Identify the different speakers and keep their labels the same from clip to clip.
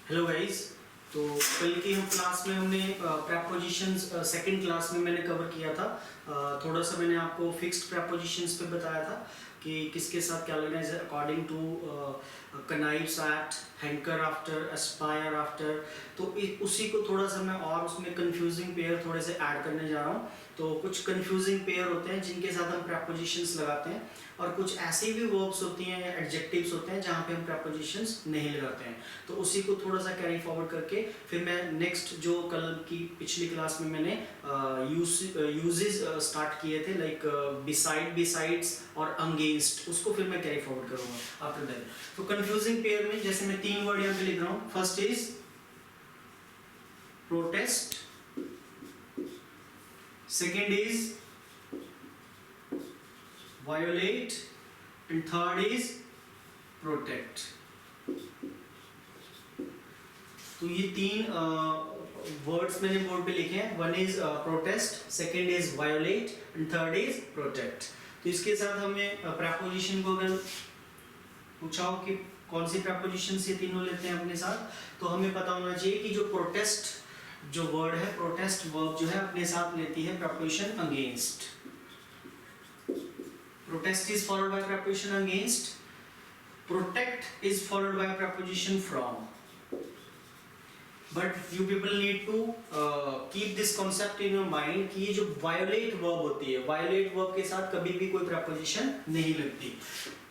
Speaker 1: Hello guys. तो कल की हम क्लास में हमने प्रेपोजिशंस सेकंड क्लास में मैंने कवर किया था। थोड़ा सा मैंने आपको फिक्स्ड प्रेपोजिशंस पे बताया था कि किसके साथ क्या लगना है according to connives at, hanker after, aspire after. तो उसी को थोड़ा सा मैं और उसमें कंफ्यूजिंग पेयर थोड़े से ऐड करने जा रहा हूँ। तो कुछ कंफ्यूजिंग पेयर होते हैं जिनके साथ हम प्रेपोजिशंस लगाते हैं, और कुछ ऐसी भी वर्ब्स होती हैं या एडजेक्टिव्स होते हैं जहाँ पे हम प्रेपोजिशंस नहीं लगाते हैं। तो उसी को थोड़ा सा कैरी फॉरवर्ड करके फिर मैं नेक्स्ट जो कल की पिछली क्लास में मैंने यूजेस स्टार्ट किए थे, लाइक बिसाइड, बिसाइड्स और अगेंस्ट, उसको फिर मैं कैरी फॉरवर्ड करूंगा आफ्टर दैट। तो कंफ्यूजिंग पेयर में जैसे मैं 3 वर्ड यहाँ पे लिख रहा हूँ। First is protest, second is violate, and third is protect. तो ये 3 वर्ड्स मैंने बोर्ड पे लिखे हैं। One is protest, second is violet and third is protect. तो इसके साथ हमें प्रेपोजिशन को अगर पूछा हो कि कौन सी प्रेपोजिशन ये तीनों लेते हैं अपने साथ, तो हमें पता होना चाहिए कि जो प्रोटेस्ट जो वर्ड है, प्रोटेस्ट वर्ब जो है अपने साथ लेती है preposition against. Protest is followed by preposition against. Protect is followed by preposition from. But you people need to keep this concept in your mind कि ये जो violate verb होती है, violate verb के साथ कभी भी कोई preposition नहीं लगती।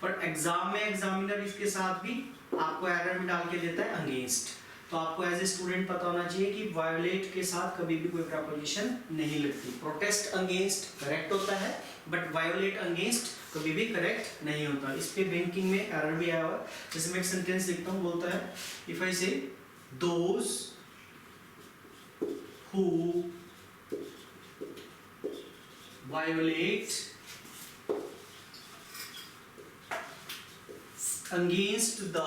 Speaker 1: पर एग्जाम में एग्जामिनर इसके साथ भी आपको एरर में डाल के देता है against। तो आपको एज ए स्टूडेंट पता होना चाहिए कि वायोलेट के साथ कभी भी कोई प्रेपोजिशन नहीं लगती। प्रोटेस्ट अगेंस्ट करेक्ट होता है, बट वायोलेट अगेंस्ट कभी भी करेक्ट नहीं होता। इस पे बैंकिंग में एरर भी आया हुआ है। जैसे मैं एक सेंटेंस लिखता हूँ, बोलता है इफ आई से those who violet against the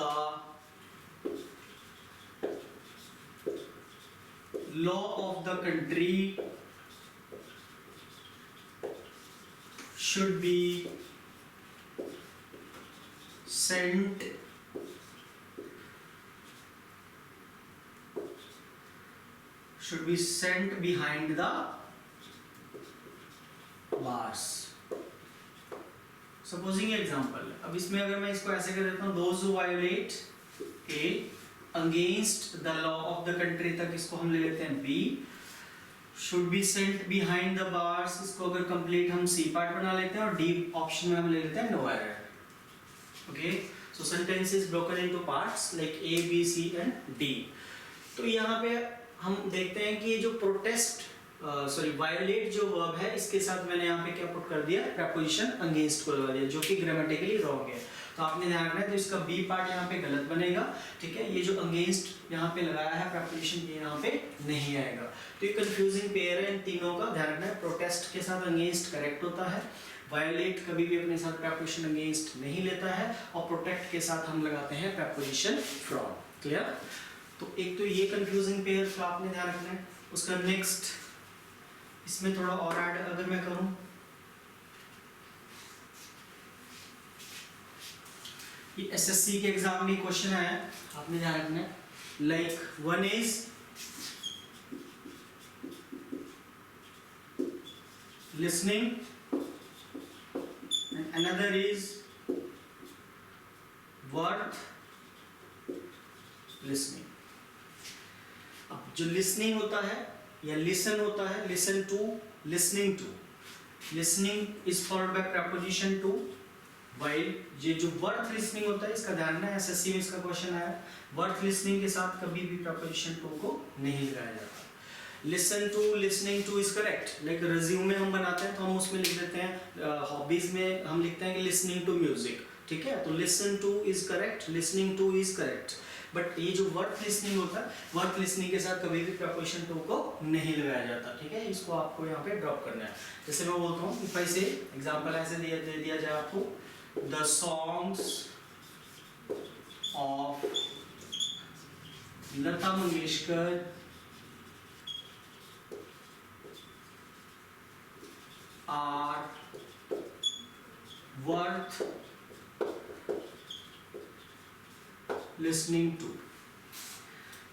Speaker 1: law of the country should be sent behind the bars। Supposing example, अब इसमें अगर मैं इसको ऐसे कर देता हूँ, those who violate A against the law of the country, तक इसको हम ले लेते हैं B. Should be sent behind the bars, इसको अगर कंप्लीट हम सी पार्ट बना लेते हैं, और डी ऑप्शन में हम ले लेते हैं no error. Okay, so sentence is broken into parts like A B C and D. तो यहाँ पे हम देखते हैं कि ये जो प्रोटेस्ट वायोलेट जो वर्ब है, इसके साथ मैंने यहाँ पे क्या पुट कर दिया, प्रेपोजिशन अगेंस्ट को लगा दिया, जो कि ग्रामेटिकली रॉन्ग है। तो आपने ध्यान रखना है, तो इसका बी पार्ट यहाँ पे गलत बनेगा। ठीक है, ये जो अगेंस्ट यहाँ पे लगाया है प्रेपोजिशन, ये यहाँ पे नहीं आएगा। तो ये कंफ्यूजिंग पेयर है, इन तीनों का ध्यान रखना है। प्रोटेस्ट के साथ अगेंस्ट करेक्ट होता है, वायोलेट कभी भी अपने साथ प्रेपोजिशन अगेंस्ट नहीं लेता है, और प्रोटेक्ट के साथ हम लगाते हैं प्रेपोजिशन फ्रॉम। क्लियर? तो एक तो ये कंफ्यूजिंग पेयर का आपने ध्यान रखना है। उसका नेक्स्ट इसमें थोड़ा और ऐड अगर मैं करूं, ये एसएससी के एग्जाम में क्वेश्चन आया, आपने ध्यान रखना है। Like one is listening and another is worth listening. अब जो लिसनिंग होता है या लिसन होता है, listen to, listening to, listening is followed by preposition to. While ये जो वर्थ लिसनिंग होता है, इसका ध्यान रखना है, एसएससी में इसका क्वेश्चन आया, वर्थ लिसनिंग के साथ कभी भी प्रेपोजिशन टू को नहीं लगाया जाता। Listen to, listening to is correct. Like resume हम बनाते हैं तो हम उसमें लिख देते हैं, हॉबीज में हम लिखते हैं कि लिसनिंग टू म्यूजिक। ठीक है, तो listen to is correct, listening to is correct. But ये जो वर्थ लिसनिंग होता है, वर्थ लिसनिंग के साथ कभी भी प्रेपोजिशन टू को नहीं लगाया जाता। ठीक है, इसको आपको यहाँ पे ड्रॉप करना है। जैसे मैं बोलता हूँ, इफ आई से एग्जांपल ऐसे दे दिया जाए आपको, the songs of Lata Mangeshkar are worth listening to।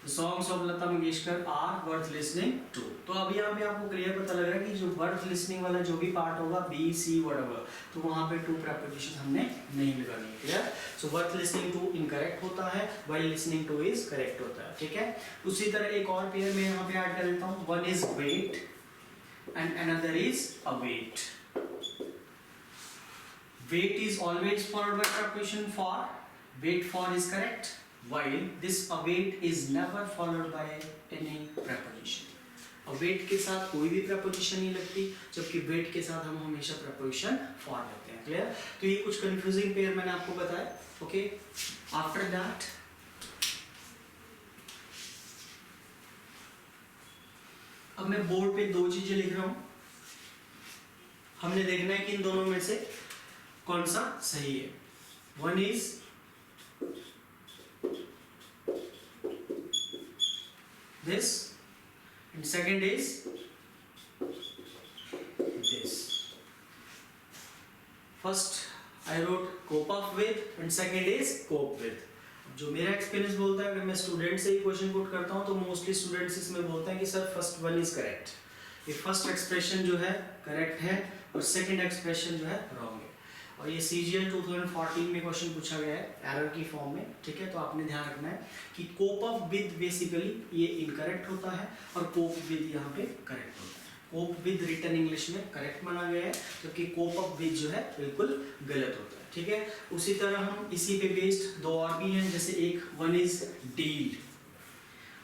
Speaker 1: The songs of Lata Mangeshkar are worth listening to. तो अभी यहाँ पे आपको क्लियर पता लग रहा है कि जो worth listening वाला जो भी पार्ट होगा B, C, whatever, तो वहाँ पे to preposition हमने नहीं लगानी है, clear? So worth listening to incorrect होता है, while listening to is correct होता है, ठीक है? उसी तरह एक और पेयर में यहाँ पे ऐड कर देता हूँ. One is wait and another is await. Wait is always followed by preposition for. Wait for is correct, while this await is never followed by any preposition. await के साथ कोई भी preposition नहीं लगती, जबकि wait के साथ हम हमेशा preposition for लेते हैं, क्लियर? तो ये कुछ confusing पेयर मैंने आपको बताया, ओके? After that, अब मैं बोर्ड पे दो चीजें लिख रहा हूं. हमने देखना है कि इन दोनों में से कौन सा सही है. One is this and second is this. First I wrote cope up with and second is cope with. जो मेरा एक्सपीरियंस बोलता है, अगर मैं स्टूडेंट से ही क्वेश्चन पुट करता हूँ तो मोस्टली स्टूडेंट्स इसमें बोलते हैं कि sir first one is correct. ये फर्स्ट एक्सप्रेशन जो है करेक्ट है और सेकंड एक्सप्रेशन जो है रॉन्ग है. और ये CGL 2014 में क्वेश्चन पूछा गया है एरर की फॉर्म में, ठीक है? तो आपने ध्यान रखना है कि कोप अप विद बेसिकली ये इनकरेक्ट होता है और कोप विद यहाँ पे करेक्ट होता है. कोप विद रिटन इंग्लिश में करेक्ट माना गया है, जबकि कोप अप विद जो है बिल्कुल गलत होता है, ठीक है? उसी तरह हम इसी पे बेस्ड दो और भी हैं, जैसे एक वन इज डील.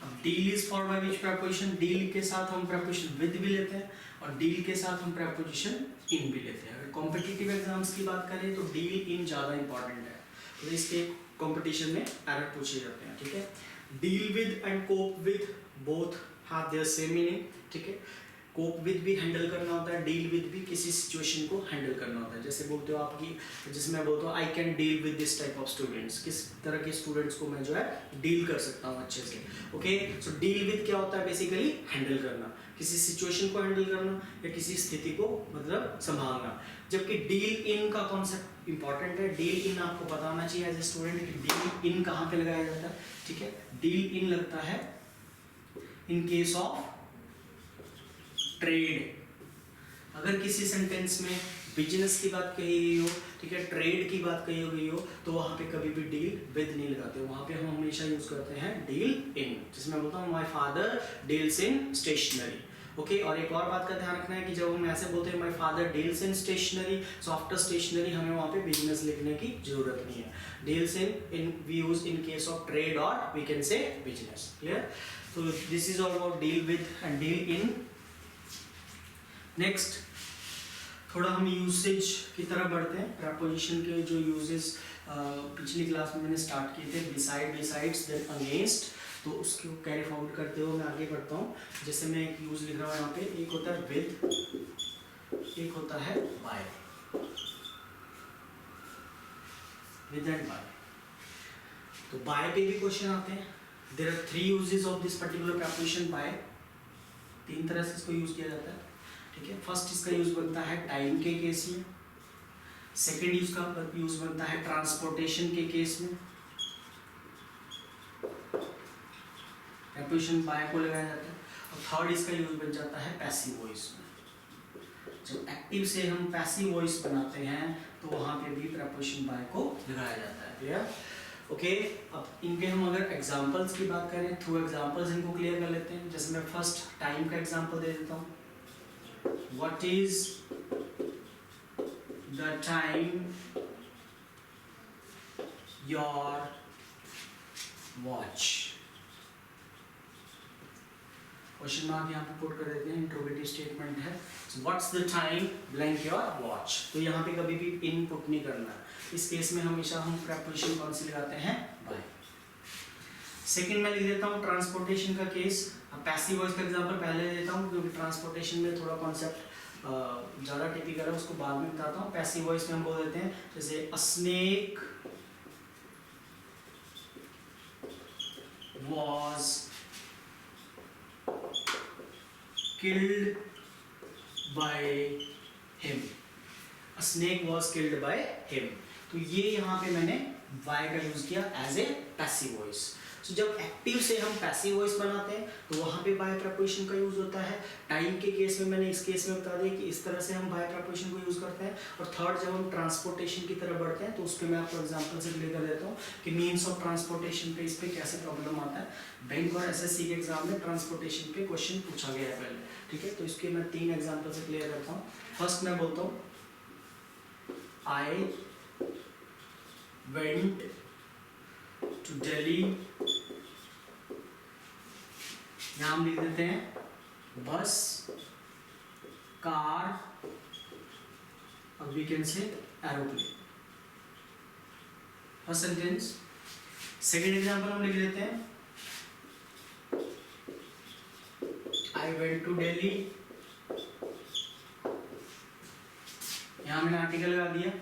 Speaker 1: अब deal is followed by which preposition? Deal के साथ हम preposition विद भी लेते हैं और डील के साथ हम preposition इन भी लेते हैं. अगर कॉम्पिटिटिव एग्जाम्स की बात करें तो डील इन ज़्यादा इंपॉर्टेंट है, तो इसके कंपटीशन में एरर पूछे जाते हैं, ठीक है? Deal with and cope with both have their same meaning, ठीक है? कोप विद भी हैंडल करना होता है, डील विद भी किसी सिचुएशन को हैंडल करना होता है. जैसे बोलते हो आपकी, जिसमें बोलते हो I can deal with this type of students, किस तरह के स्टूडेंट्स को मैं जो है डील कर सकता हूँ अच्छे से, ओके? सो डील विद क्या होता है? बेसिकली हैंडल करना, किसी सिचुएशन को हैंडल करना या किसी स्थिति को मतलब संभालना. जबकि डील इन का कॉन्सेप्ट इंपॉर्टेंट है. डील इन आपको पता होना चाहिए एज ए स्टूडेंट कि डील इन कहाँ पे लगाया जाता है, ठीक है? डील इन लगता है इन केस ऑफ ट्रेड. अगर किसी सेंटेंस में बिजनेस की बात कही गई हो, ठीक है, ट्रेड की बात कही गई हो, तो वहां पे कभी भी डील विद नहीं लगाते. वहां पे हम हमेशा यूज करते हैं डील इन. जिसमें बोलता हूँ my father deals in stationery, okay? और एक और बात का ध्यान रखना है कि जब हम ऐसे बोलते हैं my father deals in stationery, so after stationery हमें वहां पे बिजनेस लिखने की जरूरत नहीं है. Deals in we use in case of trade और we can say business, clear? तो this is all about deal with and deal in. Next थोड़ा हम यूसेज की तरफ बढ़ते हैं. प्रपोजिशन के जो यूजेस पिछली क्लास में मैंने स्टार्ट किए थे, बिसाइड, बिसाइड्स, देन अगेंस्ट, तो उसको कैरी फॉरवर्ड करते हुए मैं आगे बढ़ता हूँ. जैसे मैं एक यूज लिख रहा हूँ यहाँ पे, एक होता है विद, एक होता है बाय. With and by. तो बाय पे भी क्वेश्चन आते हैं. There are 3 uses of this particular preposition by. 3 तरह से इसको यूज किया जाता है, ठीक है? फर्स्ट इसका यूज बनता है टाइम के केस में. सेकेंड इसका यूज बनता है ट्रांसपोर्टेशन के केस में. प्रपोजिशन बाय को लगाया जाता है. और थर्ड इसका यूज बन जाता है पैसिव वॉइस में. जब एक्टिव से हम पैसिव वॉइस बनाते हैं तो वहां पे भी प्रपोजिशन बाय को लगाया जाता है, क्लियर? ओके, अब इनके हम अगर एग्जांपल्स की बात करें, थ्रू एग्जांपल्स इनको क्लियर कर लेते हैं. जैसे मैं फर्स्ट टाइम का एग्जांपल दे देता हूँ. What is the time your watch? Question mark यहाँ पे पुट कर देते हैं, इंट्रोगेटिव स्टेटमेंट है. So what's the time blank your watch? तो यहाँ पे कभी भी इनपुट नहीं करना. इस केस में हमेशा हम प्रपोजिशन कौन सी लगाते हैं? बाय. सेकंड में लिख देता हूँ ट्रांसपोर्टेशन का केस. पैसिव वॉइस का एग्जांपल पहले देता हूँ क्योंकि ट्रांसपोर्टेशन में थोड़ा कॉन्सेप्ट ज़्यादा टिपिकल है, उसको बाद में बताता हूँ. पैसिव वॉइस में हम बोल देते हैं जैसे अ snake was killed by him. A snake was killed by him. तो ये यहाँ पे मैंने y का यूज किया एज ए पैसिव वॉइस. सो जब एक्टिव से हम पैसिव वॉइस बनाते हैं तो वहाँ पे बाय प्रपोजिशन का यूज होता है। टाइम के केस में मैंने इस केस में बता दिया कि इस तरह से हम बाय प्रपोजिशन को यूज करते हैं। और थर्ड, जब हम ट्रांसपोर्टेशन की तरफ बढ़ते हैं तो उस पर मैं आपको एग्जाम्पल से क्लियर कर देता हूँ कि मीन्स ऑफ ट्रांसपोर्टेशन पे इस पर कैसे प्रॉब्लम आता है। बैंक और SSC के एग्जाम में ट्रांसपोर्टेशन पे क्वेश्चन पूछा गया है पहले, ठीक है। तो इसके मैं 3 एग्जाम्पल से क्लियर करता हूँ। फर्स्ट मैं बोलता हूँ आई वेंट टू दिल्ली, यहां हम लिख देते हैं बस, कार, अब we can say aeroplane, first sentence. Second example हम लिख देते हैं आई वेंट टू दिल्ली, यहां मैंने आर्टिकल लगा दिया।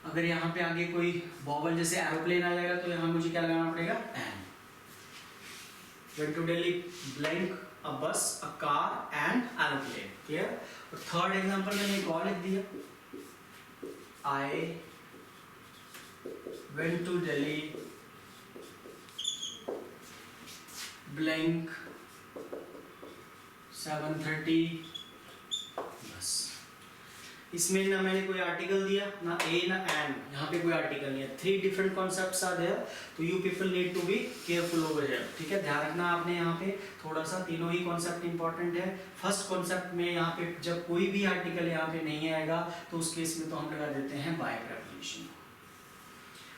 Speaker 1: अगर यहाँ पे आगे कोई वॉवल जैसे एरोप्लेन आ जाएगा तो यहाँ मुझे क्या लगाना पड़ेगा, an. Went to Delhi blank, a bus, a car and aeroplane, clear. और थर्ड एग्जांपल मैंने एक और लिख दिया, I went to Delhi blank 7:30 bus. इसमें ना मैंने कोई आर्टिकल दिया, ना ए ना एन, यहाँ पे कोई आर्टिकल नहीं है। 3 डिफरेंट कॉन्सेप्ट्स आर देयर, तो you people need to be careful over here, ठीक है। ध्यान रखना आपने यहाँ पे थोड़ा सा, तीनों ही कॉन्सेप्ट इंपॉर्टेंट है। फर्स्ट कॉन्सेप्ट में यहाँ पे जब कोई भी आर्टिकल यहाँ पे नहीं आएगा तो उस केस में तो हम लगा देते हैं by preposition.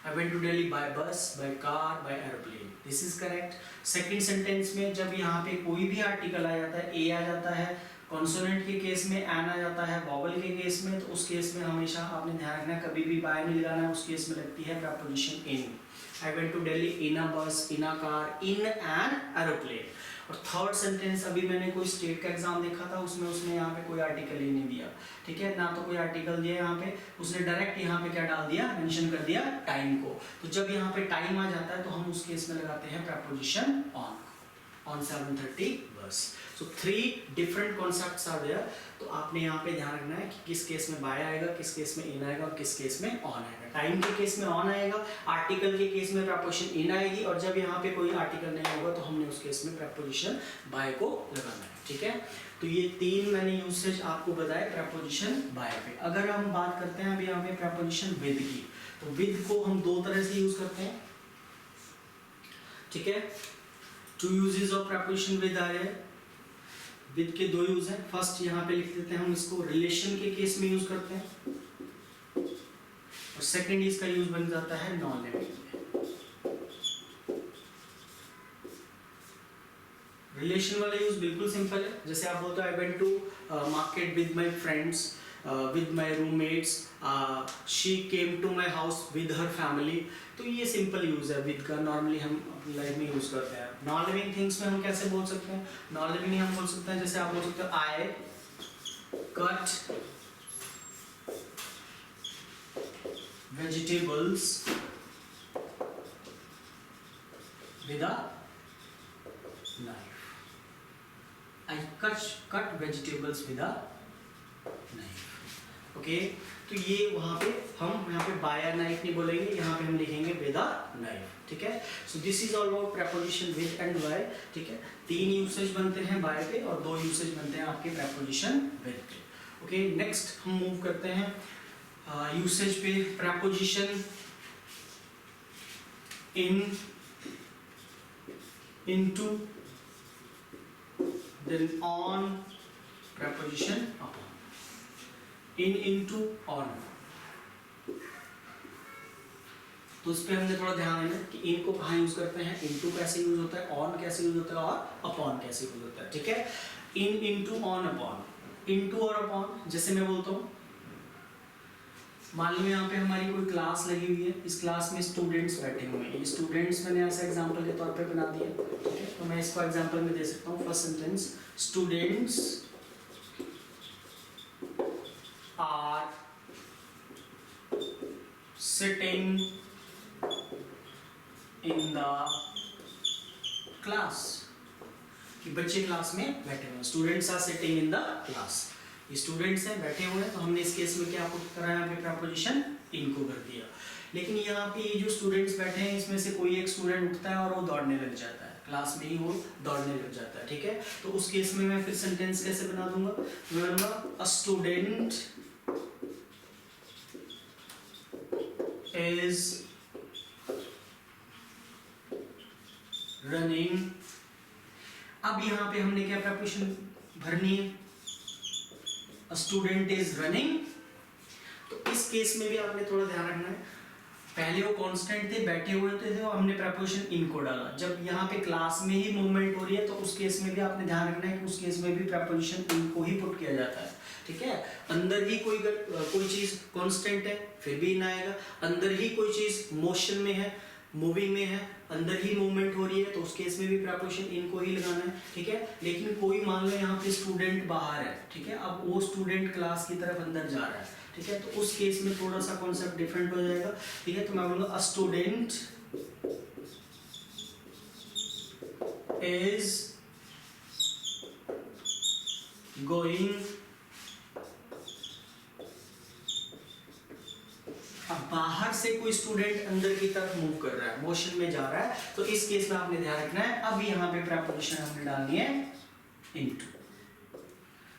Speaker 1: I went to Delhi by bus, by car, by airplane. This is correct. Second sentence में जब यहाँ पे कोई भी आर्टिकल आ जाता है, ए आ जाता है, कॉन्सोनेंट के केस में एन आ जाता है, वॉवल के केस में, तो उस केस में हमेशा आपने ध्यान रखना कभी भी बाय नहीं लगाना है, उस केस में लगती है preposition in. I went to Delhi in a bus, in a car, in an aeroplane. और थर्ड सेंटेंस अभी मैंने कोई स्टेट का एग्जाम देखा था, उसमें उसने यहाँ पे कोई आर्टिकल ही नहीं दिया, ठीक है, ना तो कोई आर्टिकल दिया यहाँ पे, उसने डायरेक्ट यहाँ पे क्या डाल दिया, मेंशन कर दिया टाइम को। तो जब यहाँ पे टाइम आ जाता है तो हम उस केस में लगाते हैं प्रपोजिशन ऑन 7:30 बस। सो 3 डिफरेंट कॉन्सेप्ट्स आर देयर। तो आपने यहाँ पे ध्यान रखना है कि किस केस में बाय आएगा, किस केस में इन आएगा और किस केस में ऑन आएगा। टाइम के केस में ऑन आएगा, आर्टिकल के केस में प्रपोजिशन इन आएगी, और जब यहाँ पे कोई आर्टिकल नहीं होगा तो हमने उस केस में प्रपोजिशन बाय को लगाना है, ठीक है। तो ये 3 मैंने यूसेज आपको बताया प्रपोजिशन बाय पे। अगर हम बात करते हैं अभी यहाँ पे प्रपोजिशन विद की, तो विद को हम 2 तरह से यूज करते हैं, ठीक है। 2 यूजेस ऑफ प्रपोजिशन विद आ रहे हैं। विद के 2 यूज हैं। फर्स्ट यहाँ पे लिख देते हैं हम इसको, रिलेशन के केस में यूज करते हैं, और सेकंड इसका यूज बन जाता है नॉन लिविंग में। रिलेशन वाला यूज बिल्कुल सिंपल है, जैसे आप बोलते हो I went to market with my friends, with my roommates, she came to my house with her family। तो ये सिंपल यूज है विद का, नॉर्मली हम अपनी लाइफ में यूज करते हैं। नॉन लिविंग थिंग्स में हम कैसे बोल सकते हैं, नॉन लिविंग में हम बोल सकते हैं, जैसे आप बोल सकते हो I cut vegetables with a knife, I cut vegetables with a knife, okay. तो ये वहां पे हम यहाँ पे बाय अ नाइफ नहीं बोलेंगे, यहाँ पे हम लिखेंगे विद अ नाइफ, ठीक है। So this is all about preposition with and by, ठीक है। 3 यूसेज बनते हैं बाय पे और 2 यूसेज बनते हैं आपके प्रपोजिशन विद पे, ओके। नेक्स्ट हम मूव करते हैं यूसेज पे। Preposition in, into, then on, preposition upon। in, into, on, तो इस पे हमने थोड़ा ध्यान देना कि इन को कहाँ यूज करते हैं, into कैसे यूज होता है, on कैसे यूज होता है और upon कैसे यूज होता है, ठीक है। in, into, on, upon। into और upon, जैसे मैं बोलता हूँ, मान लो यहाँ पे हमारी कोई क्लास लगी हुई है, इस क्लास में स्टूडेंट्स बैठे हुए हैं, ये स्टूडेंट्स मैंने ऐसा एग्जांपल के तौर पे बना दिया, ठीक है। तो मैं इसको एग्जांपल में दे सकता हूँ। First sentence, students are sitting in the class, कि बच्चे क्लास में बैठे हुए हैं, students are sitting in the class. Students हैं बैठे हुए हैं, तो हमने इस केस में क्या पुट करा है, यहाँ पे प्रपोजिशन इन को कर दिया। लेकिन यहाँ पे ये जो स्टूडेंट्स बैठे हैं इसमें से कोई एक स्टूडेंट उठता है और वो दौड़ने लग जाता है, क्लास में ही वो दौड़ने लग जाता है, ठीक है। तो उस केस में मैं फिर सेंटेंस कैसे बना दूंगा, मैं बनूंगा अ स्टूडेंट इज रनिंग। अब यहाँ पे हमने क्या प्रपोजिशन भरनी है, अ स्टूडेंट इज रनिंग। तो इस केस में भी आपने थोड़ा ध्यान रखना है, पहले वो कांस्टेंट थे, बैठे हुए थे, तो हमने प्रपोजिशन इन को डाला। जब यहाँ पे क्लास में ही मूवमेंट हो रही है तो उस केस में भी आपने ध्यान रखना है कि उस केस में भी प्रपोजिशन इन को ही पुट किया जाता है, ठीक है। अंदर ही कोई चीज कांस्टेंट है फिर भी इन आएगा, अंदर ही कोई चीज मोशन में है, मूविंग में है, अंदर ही मूवमेंट हो रही है, तो उस केस में भी प्रपोजिशन इन को ही लगाना है, ठीक है। लेकिन कोई मान लो यहाँ पे स्टूडेंट बाहर है, ठीक है, अब वो स्टूडेंट क्लास की तरफ अंदर जा रहा है, ठीक है, तो उस केस में थोड़ा सा कॉन्सेप्ट डिफरेंट हो जाएगा, ठीक है। तो मैं बोलूंगा अ स्टूडेंट इज गोइंग, अब बाहर से कोई स्टूडेंट अंदर की तरफ मूव कर रहा है, मोशन में जा रहा है, तो इस केस में आपने ध्यान रखना है, अब यहाँ पे प्रपोजिशन हमने डालनी है इनटू।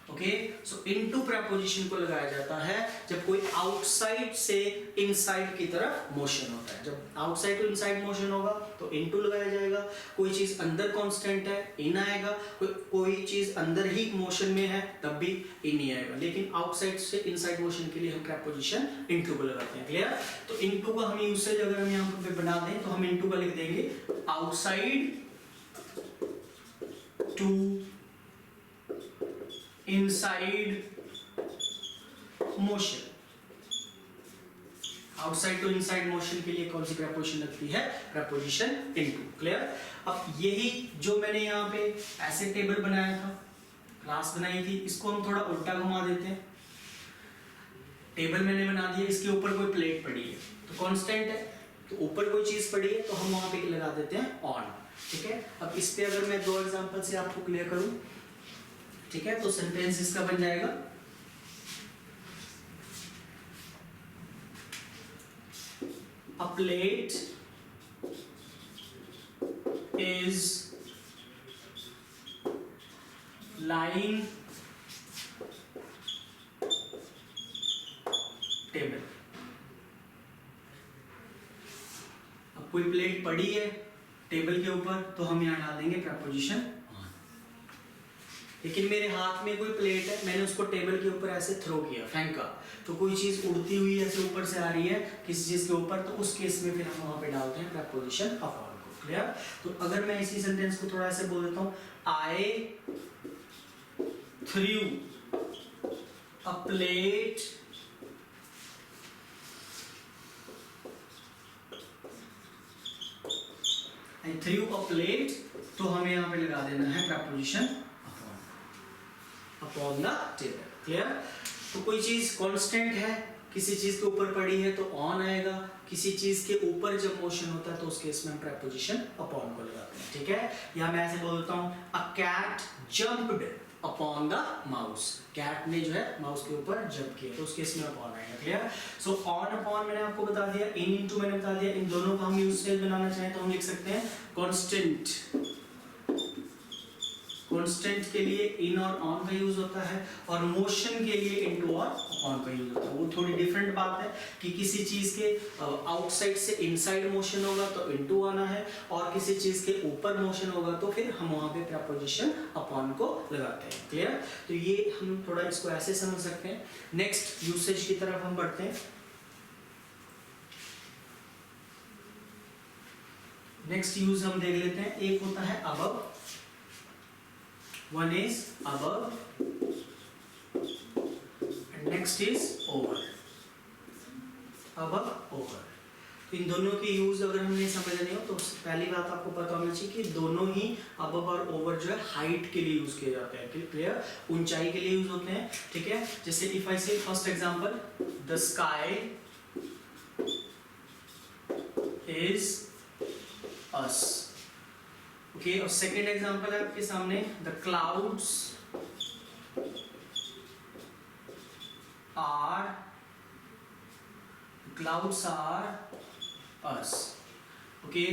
Speaker 1: ओके, सो इनटू प्रपोजिशन को लगाया जाता है जब कोई आउटसाइड से इनसाइड की तरफ मोशन होता है। जब आउटसाइड टू इनसाइड मोशन होगा तो इनटू लगाया जाएगा, कोई चीज अंदर कांस्टेंट है इन आएगा, कोई चीज अंदर ही मोशन में है तब भी इन ही आएगा, लेकिन आउटसाइड से इनसाइड मोशन के लिए हम प्रपोजिशन इनटू को लगाते हैं। क्लियर? तो इनटू का हम यूसेज अगर हम यहाँ पे बना दें तो हम इनटू का लिख देंगे outside to inside motion. Outside to inside motion के लिए कौन सी प्रपोजिशन लगती है? Preposition into. क्लियर? अब यही जो मैंने यहाँ पे ऐसे टेबल बनाया था, क्लास बनाई थी, इसको हम थोड़ा उल्टा घुमा देते हैं। टेबल मैंने बना दिया, इसके ऊपर कोई प्लेट पड़ी है तो कांस्टेंट है, तो ऊपर कोई चीज पड़ी है तो हम वहां पे लगा देते हैं ऑन। ठीक है, अब इस पे अगर मैं दो एग्जांपल से आपको क्लियर करूं, ठीक है, तो सेंटेंस इसका बन जाएगा अ प्लेट इज लाइंग टेबल। अब कोई प्लेट पड़ी है टेबल के ऊपर तो हम यहां डाल देंगे प्रपोजिशन ऑन। लेकिन मेरे हाथ में कोई प्लेट है, मैंने उसको टेबल के ऊपर ऐसे थ्रो किया, फेंका, तो कोई चीज उड़ती हुई ऐसे ऊपर से आ रही है किसी चीज के ऊपर, तो उस केस में फिर हम वहां पे डालते हैं प्रपोजिशन अपॉन को। क्लियर? तो अगर मैं इसी सेंटेंस को थोड़ा ऐसे बोल देता हूं, I threw a plate threw a plate, तो हमें यहाँ पे लगा देना है preposition upon the table. Clear? तो कोई चीज कांस्टेंट है, किसी चीज के ऊपर पड़ी है तो ऑन आएगा, किसी चीज के ऊपर जब मोशन होता है तो उस केस में हम प्रपोजिशन अपॉन को लगाते हैं। ठीक है, या मैं ऐसे बोलता हूं a cat jumped upon the mouse. Cat ने जो है माउस के ऊपर जंप किया तो उस केस में अपॉन आएगा। क्लियर? सो ऑन अपॉन मैंने आपको बता दिया, इन इनटू मैंने बता दिया। इन दोनों का हम यूसेज बनाना चाहें तो हम लिख सकते हैं कांस्टेंट। कांस्टेंट के लिए इन और ऑन का यूज होता है, और मोशन के लिए इनटू और अपॉन का यूज होता है। वो थोड़ी डिफरेंट बात है कि किसी चीज के आउटसाइड से इनसाइड मोशन होगा तो इनटू आना है, और किसी चीज के ऊपर मोशन होगा तो फिर हम वहां पे प्रपोजिशन अपॉन को लगाते हैं। क्लियर? तो ये हम थोड़ा इसको ऐसे समझ सकते हैं। नेक्स्ट यूसेज की तरफ हम बढ़ते हैं। नेक्स्ट यूज हम देख लेते हैं। एक होता है above, one is above and next is over। above, over, तो इन दोनों के यूज अगर हमने समझने हो तो पहली बात आपको पता होना चाहिए कि दोनों ही above और over जो है हाइट के लिए यूज किए जाते हैं। क्लियर? ऊंचाई के लिए यूज होते हैं। ठीक है, जैसे if I say first example, the sky is us. Okay, और सेकेंड एग्जांपल है आपके सामने, the clouds clouds are us. Okay,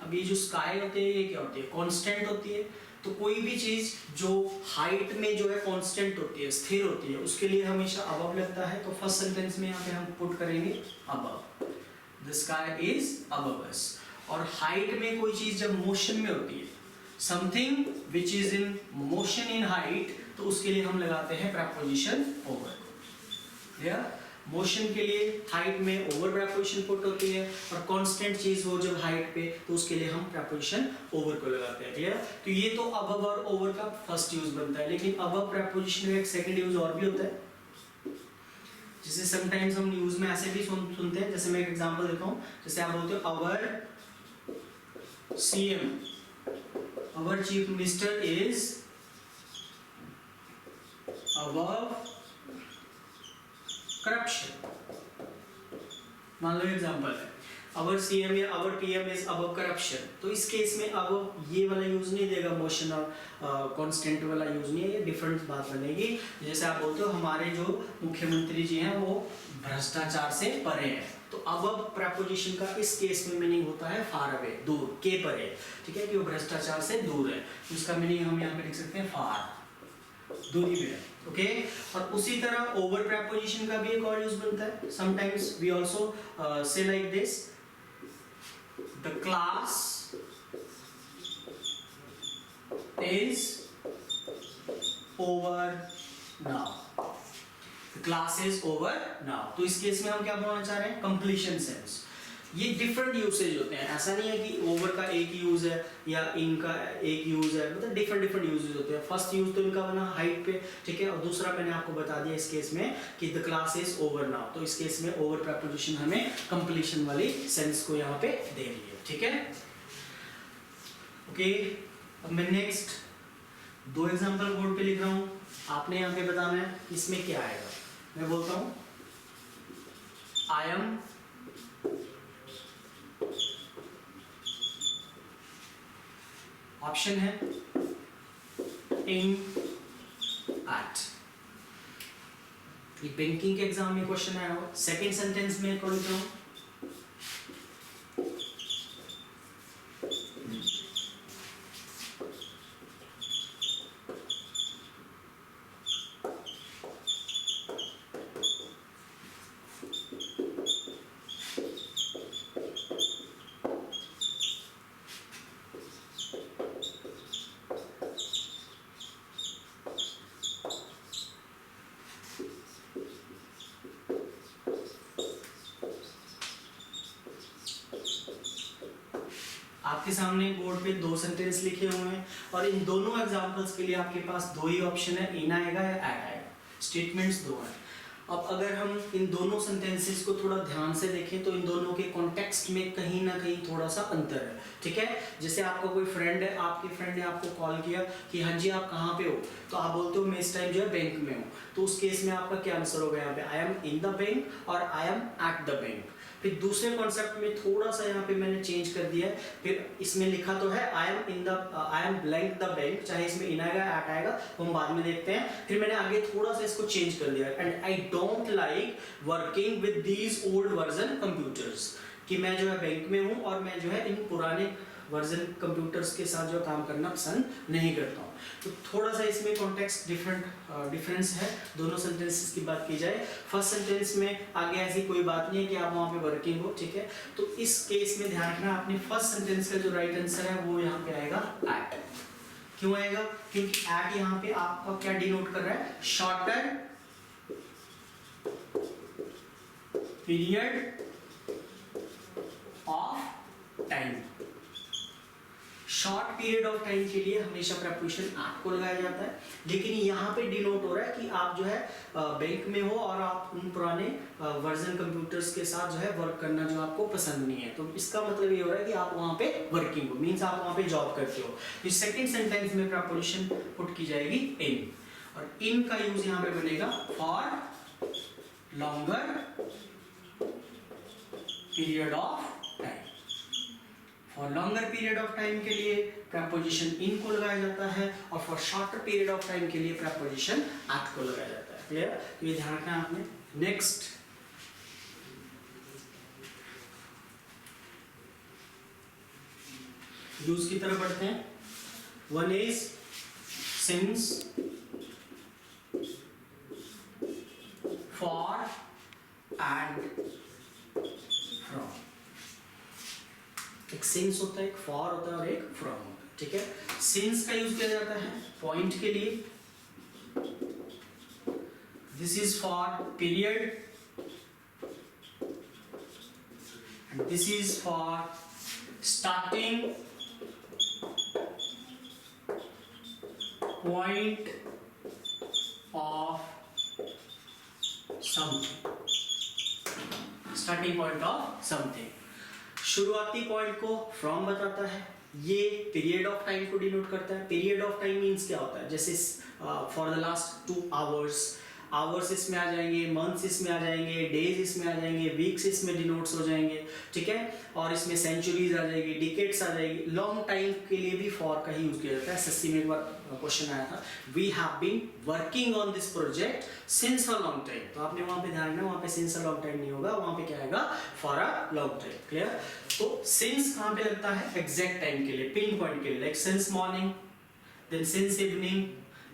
Speaker 1: अब ये जो स्काई होती है ये क्या होती है, कांस्टेंट होती है। तो कोई भी चीज जो हाइट में जो है कांस्टेंट होती है, स्थिर होती है, उसके लिए हमेशा अबव लगता है। तो फर्स्ट सेंटेंस में यहाँ पे हम पुट करेंगे above, the sky is above अस। और हाइट में कोई चीज जब मोशन में होती है, something which is in motion in height, तो उसके लिए हम लगाते हैं प्रेपोजिशन ओवर। क्लियर? मोशन के लिए हाइट में ओवर प्रेपोजिशन पुट होती है, और कांस्टेंट चीज हो जब हाइट पे, तो उसके लिए हम प्रेपोजिशन ओवर को लगाते हैं। क्लियर? तो ये तो अबव और ओवर का फर्स्ट यूज बनता है, लेकिन अबव प्रेपोजिशन का एक सेकंड यूज और भी होता है, जिसे समटाइम्स हम न्यूज में ऐसे भी सुनते हैं। जैसे मैं एक एग्जांपल देता हूँ, जैसे आप बोलते हो our CM, our chief minister is above corruption. मान लो एग्जांपल है, अवर सीएम या our PM is above corruption. तो इस केस में अब ये वाला यूज नहीं देगा, मोशन और कांस्टेंट वाला यूज नहीं है, ये डिफरेंट बात बनेगी। जैसे आप बोलते हो हमारे जो मुख्यमंत्री जी हैं वो भ्रष्टाचार से परे हैं, तो अबव प्रेपोजिशन का इस केस में मीनिंग होता है फार अवे, दूर, के परे। ठीक है, कि वो भ्रष्टाचार से दूर है, उसका मीनिंग हम यहाँ पे लिख सकते हैं फार, दूरी में है। ओके, और उसी तरह ओवर प्रेपोजिशन का भी एक और यूज बनता है। Sometimes we also say like this, the class is over now, the class is over now. तो इस केस में हम क्या बोलना चाह रहे हैं, कंप्लीशन सेंस। ये डिफरेंट यूसेज होते हैं, ऐसा नहीं है कि ओवर का एक यूज है या इनका एक यूज है, मतलब डिफरेंट यूजेस होते हैं। फर्स्ट यूज तो इनका बना हाइट पे, ठीक है, और दूसरा मैंने आपको बता दिया इस केस में कि the class is over now. तो इस केस में ओवर प्रेपोजिशन हमें कंप्लीशन वाली सेंस को यहाँ पे दे रही है। ठीक है, ओके। अब मैं नेक्स्ट 2 एग्जांपल बोर्ड पे लिख रहा हूँ, आपने यहाँ पे बताना है इसमें क्या आएगा। मैं बोलता हूँ आई एम ऑप्शन है इन एट। ये बैंकिंग के एग्जाम में क्वेश्चन आया हो। सेकेंड सेंटेंस में कौन लिख रहा हूं, आपके सामने बोर्ड पे 2 सेंटेंस लिखे हुए हैं, और इन दोनों एग्जांपल्स के लिए आपके पास 2 ही ऑप्शन है, इन आएगा या एट आएगा। स्टेटमेंट्स 2 हैं। अब अगर हम इन दोनों सेंटेंसेस को थोड़ा ध्यान से देखें तो इन दोनों के कॉन्टेक्स्ट में कहीं ना कहीं थोड़ा सा अंतर है। ठीक है, जैसे आपका कोई फ्रेंड है, आपके फ्रेंड ने आपको कॉल किया कि हाँ जी आप कहाँ पे हो, तो आप बोलते हो मैं इस टाइम जो है बैंक में हूँ। तो उस केस में आपका क्या आंसर होगा यहाँ पे, I am in the bank और I am at the bank. फिर दूसरे कॉन्सेप्ट में थोड़ा सा यहाँ पे मैंने चेंज कर दिया है, फिर इसमें लिखा तो है I am blank the bank, चाहे इसमें इन आएगा एट आएगा तो हम बाद में देखते हैं। फिर मैंने आगे थोड़ा सा इसको चेंज कर दिया, and I don't like working with these old version computers, कि मैं जो है बैंक में हूँ और मैं जो है इन पुराने वर्जन कंप्यूटर्स के साथ जो काम करना पसंद नहीं करता हूँ। तो थोड़ा सा इसमें कॉन्टेक्स्ट डिफरेंस है दोनों सेंटेंसेस की बात की जाए। फर्स्ट सेंटेंस में आगे ऐसी कोई बात नहीं है कि आप वहाँ पे वर्किंग हो, ठीक है। तो इस केस में ध्यान रखना, अपने फर्स्ट सेंटेंस का जो राइट आंसर है वो यहाँ पे आएगा एट। क्यों आएगा, क्योंकि एट यहाँ पे आपका क्या डिनोट कर रहा है, shorter period of time. Short period of time के लिए हमेशा प्रेपोजिशन एट को लगाया जाता है, लेकिन यहाँ पे डिनोट हो रहा है कि आप जो है बैंक में हो और आप उन पुराने वर्जन कंप्यूटर्स के साथ जो है वर्क करना जो आपको पसंद नहीं है। तो इसका मतलब ये हो रहा है कि आप वहाँ पे वर्किंग हो, मीन्स आप वहाँ पे जॉब करते हो। तो सेकेंड सेंटेंस में प्रेपोजिशन पुट की जाएगी इन, और इन का यूज यहाँ पे बनेगा for longer period of time. For longer period of time के लिए प्रेपोजिशन इन को लगाया जाता है, और for shorter period of time के लिए प्रेपोजिशन एट को लगाया जाता है। क्लियर, तो ये ध्यान रखना आपने। नेक्स्ट यूज की तरफ बढ़ते हैं. One is since, for and from. एक सिंस होता है, एक फॉर होता है और एक फ्रॉम होता है. ठीक है. सिंस का यूज किया जाता है पॉइंट के लिए. This is for period and this is for starting point of something. Starting point of something. शुरुआती पॉइंट को फ्रॉम बताता है. ये पीरियड ऑफ टाइम को डिनोट करता है. पीरियड ऑफ टाइम मीन्स क्या होता है, जैसे for the last 2 hours, hours इसमें आ जाएंगे, मंथ्स इसमें आ जाएंगे, डेज इसमें आ जाएंगे, वीक्स इसमें डिनोट्स हो जाएंगे. ठीक है. और इसमें सेंचुरीज आ जाएगी, डिकेड्स आ जाएगी. लॉन्ग टाइम के लिए भी फॉर का ही यूज किया जाता है. एसएससी में एक बार क्वेश्चन आया था, we have been working on this project since a long time. तो आपने वहां पे ध्यान रखना, वहां पे सिंस अ लॉन्ग टाइम नहीं होगा, वहां पे क्या आएगा, for a long time. Clear. तो सिंस कहां पे लगता है, एग्जैक्ट टाइम के लिए, पिन पॉइंट के लिए. Like since morning, then since evening,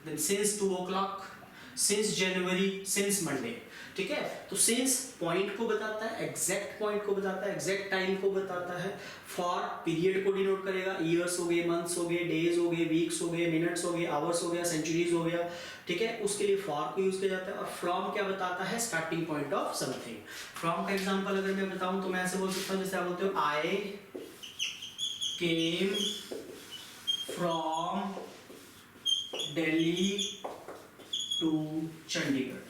Speaker 1: then since 2 o'clock, since January, since Monday. ठीक है. तो सिंस पॉइंट को बताता है, एग्जैक्ट पॉइंट को बताता है, एग्जैक्ट टाइम को बताता है. फॉर पीरियड को डिनोट करेगा. ईयर्स हो गए, मंथ्स हो गए, डेज हो गए, वीक्स हो गए, मिनट्स हो गए, आवर्स हो गया, सेंचुरीज हो गया. ठीक है. उसके लिए फॉर को यूज किया जाता है. और फ्रॉम क्या बताता है, starting point of something. From का एग्जांपल अगर मैं बताऊं तो मैं ऐसे बोल सकता हूं, जैसे आप बोलते हो I came from Delhi to Chandigarh.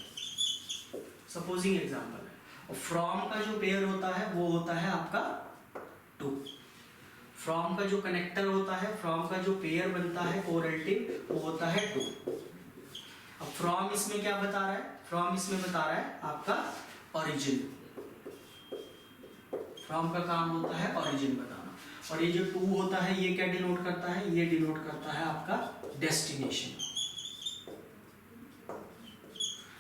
Speaker 1: Supposing example है. और फ्रॉम का जो पेयर होता है वो होता है आपका टू. फ्रॉम का जो कनेक्टर होता है, फ्रॉम का जो पेयर बनता है कोरिलेटिव, वो होता है टू. अब फ्रॉम इसमें क्या बता रहा है, फ्रॉम इसमें बता रहा है आपका ओरिजिन. फ्रॉम का काम होता है ओरिजिन बताना. और ये जो टू होता है ये क्या डिनोट करता है, ये डिनोट करता है आपका डेस्टिनेशन.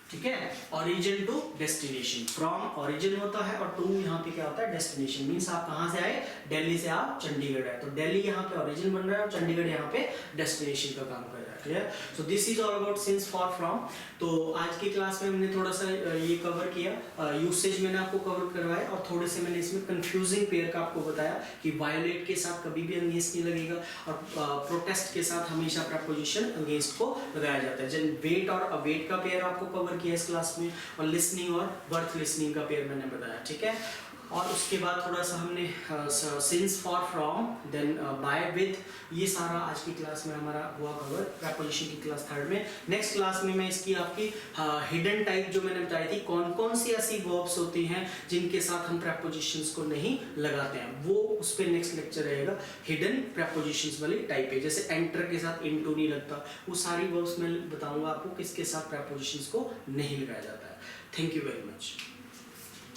Speaker 1: ठीक है. Origin to destination. From origin होता है और टू यहाँ पे क्या होता है, डेस्टिनेशन. मींस आप कहाँ से आए, दिल्ली से आप चंडीगढ़ आए, तो दिल्ली यहाँ पे ओरिजिन बन रहा है और चंडीगढ़ यहाँ पे डेस्टिनेशन का काम कर रहा है. Clear. So this is all about since, for, from. तो आज की क्लास में हमने थोड़ा सा ये कवर किया. यूसेज मैंने आपको कवर करवाया और थोड़े से मैंने इसमें कंफ्यूजिंग पेयर का आपको बताया कि वायोलेट के साथ कभी भी अगेंस्ट नहीं लगेगा और प्रोटेस्ट के साथ हमेशा प्रपोजिशन अगेंस्ट को लगाया जाता है. जन वेट और अवेट का पेयर आपको कवर किया इस क्लास में, और लिसनिंग और वर्थ लिसनिंग का पेयर मैंने बताया. ठीक है. और उसके बाद थोड़ा सा हमने since, for, from, then by, with, ये सारा आज की क्लास में हमारा हुआ कवर प्रपोजिशन की क्लास 3rd में. नेक्स्ट क्लास में मैं इसकी आपकी हिडन टाइप जो मैंने बताई थी, कौन कौन सी ऐसी वर्ब्स होती हैं जिनके साथ हम प्रपोजिशंस को नहीं लगाते हैं, वो उस पर नेक्स्ट लेक्चर रहेगा. हिडन प्रपोजिशंस वाली टाइप है, जैसे एंटर के साथ इनटू नहीं लगता, वो सारी वर्ब्स मैं बताऊंगा आपको किसके साथ प्रपोजिशंस को नहीं लगाया जाता है. Thank you very much.